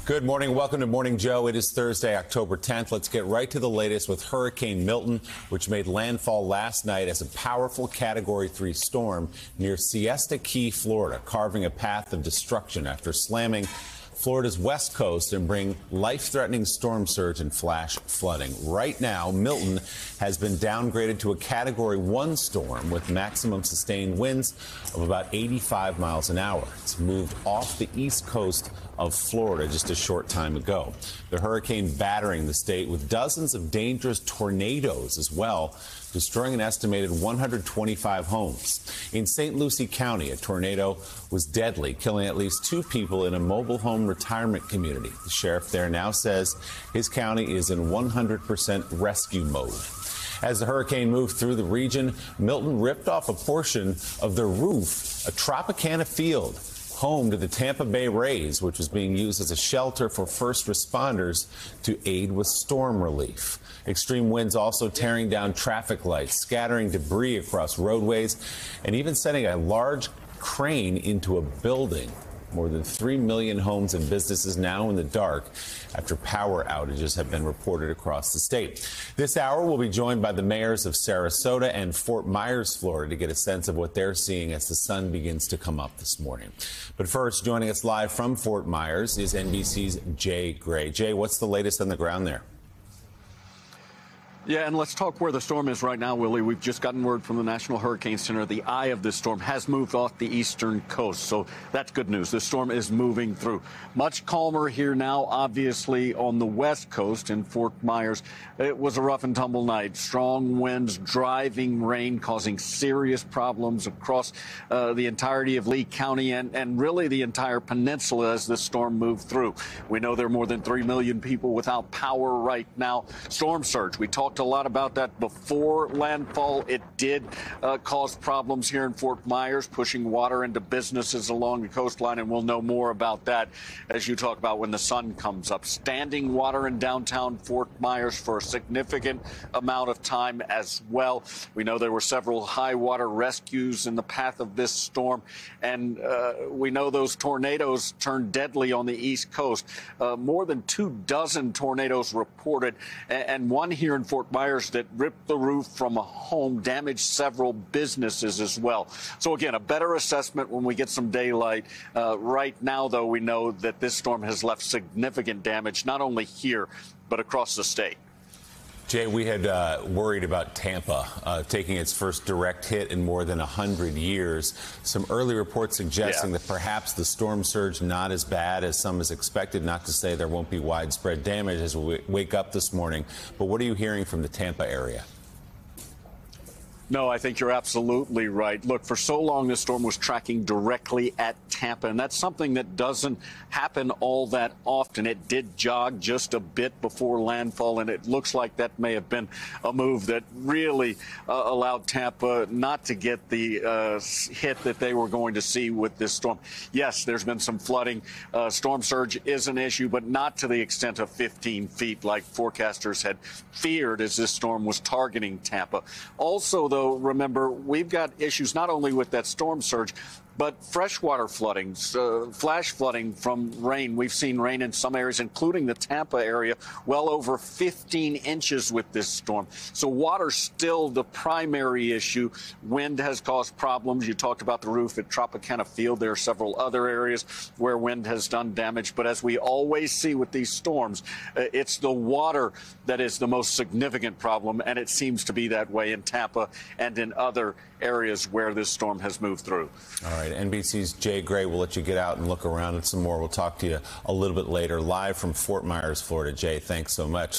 Good morning. Welcome to Morning Joe. It is Thursday, October 10th. Let's get right to the latest with Hurricane Milton, which made landfall last night as a powerful Category 3 storm near Siesta Key, Florida, carving a path of destruction after slamming Florida's west coast and bring life-threatening storm surge and flash flooding. Right now, Milton has been downgraded to a Category 1 storm with maximum sustained winds of about 85 miles an hour. It's moved off the east coast of Florida just a short time ago. The hurricane battering the state with dozens of dangerous tornadoes as well, destroying an estimated 125 homes. In St. Lucie County, a tornado was deadly, killing at least 2 people in a mobile home retirement community. The sheriff there now says his county is in 100% rescue mode. As the hurricane moved through the region, Milton ripped off a portion of the roof, a Tropicana field, home to the Tampa Bay Rays, which was being used as a shelter for first responders to aid with storm relief. Extreme winds also tearing down traffic lights, scattering debris across roadways, and even sending a large crane into a building. More than 3 million homes and businesses now in the dark after power outages have been reported across the state. This hour, we'll be joined by the mayors of Sarasota and Fort Myers, Florida, to get a sense of what they're seeing as the sun begins to come up this morning. But first, joining us live from Fort Myers is NBC's Jay Gray. Jay, what's the latest on the ground there? Yeah, and let's talk where the storm is right now, Willie. We've just gotten word from the National Hurricane Center. The eye of this storm has moved off the eastern coast, so that's good news. The storm is moving through. Much calmer here now, obviously, on the west coast in Fort Myers. It was a rough and tumble night. Strong winds, driving rain, causing serious problems across the entirety of Lee County and really the entire peninsula as the storm moved through. We know there are more than 3 million people without power right now. Storm surge, we talked a lot about that before landfall. It did cause problems here in Fort Myers, pushing water into businesses along the coastline, and we'll know more about that as you talk about when the sun comes up. Standing water in downtown Fort Myers for a significant amount of time as well. We know there were several high water rescues in the path of this storm, and we know those tornadoes turned deadly on the East Coast. More than 24 tornadoes reported, and one here in Fort Myers that ripped the roof from a home, damaged several businesses as well. So again, a better assessment when we get some daylight. Right now, though, we know that this storm has left significant damage, not only here, but across the state. Jay, we had worried about Tampa taking its first direct hit in more than 100 years. Some early reports suggesting that perhaps the storm surge not as bad as some is expected, not to say there won't be widespread damage as we wake up this morning. But what are you hearing from the Tampa area? No, I think you're absolutely right. Look, for so long, this storm was tracking directly at Tampa, and that's something that doesn't happen all that often. It did jog just a bit before landfall, and it looks like that may have been a move that really allowed Tampa not to get the hit that they were going to see with this storm. Yes, there's been some flooding. Storm surge is an issue, but not to the extent of 15 feet like forecasters had feared as this storm was targeting Tampa. Also, though, remember, we've got issues not only with that storm surge, but freshwater flooding, flash flooding from rain. We've seen rain in some areas, including the Tampa area, well over 15 inches with this storm. So water's still the primary issue. Wind has caused problems. You talked about the roof at Tropicana Field. There are several other areas where wind has done damage. But as we always see with these storms, it's the water that is the most significant problem, and it seems to be that way in Tampa and in other areas where this storm has moved through. All right, NBC's Jay Gray will let you get out and look around and some more. We'll talk to you a little bit later, live from Fort Myers, Florida. Jay, thanks so much.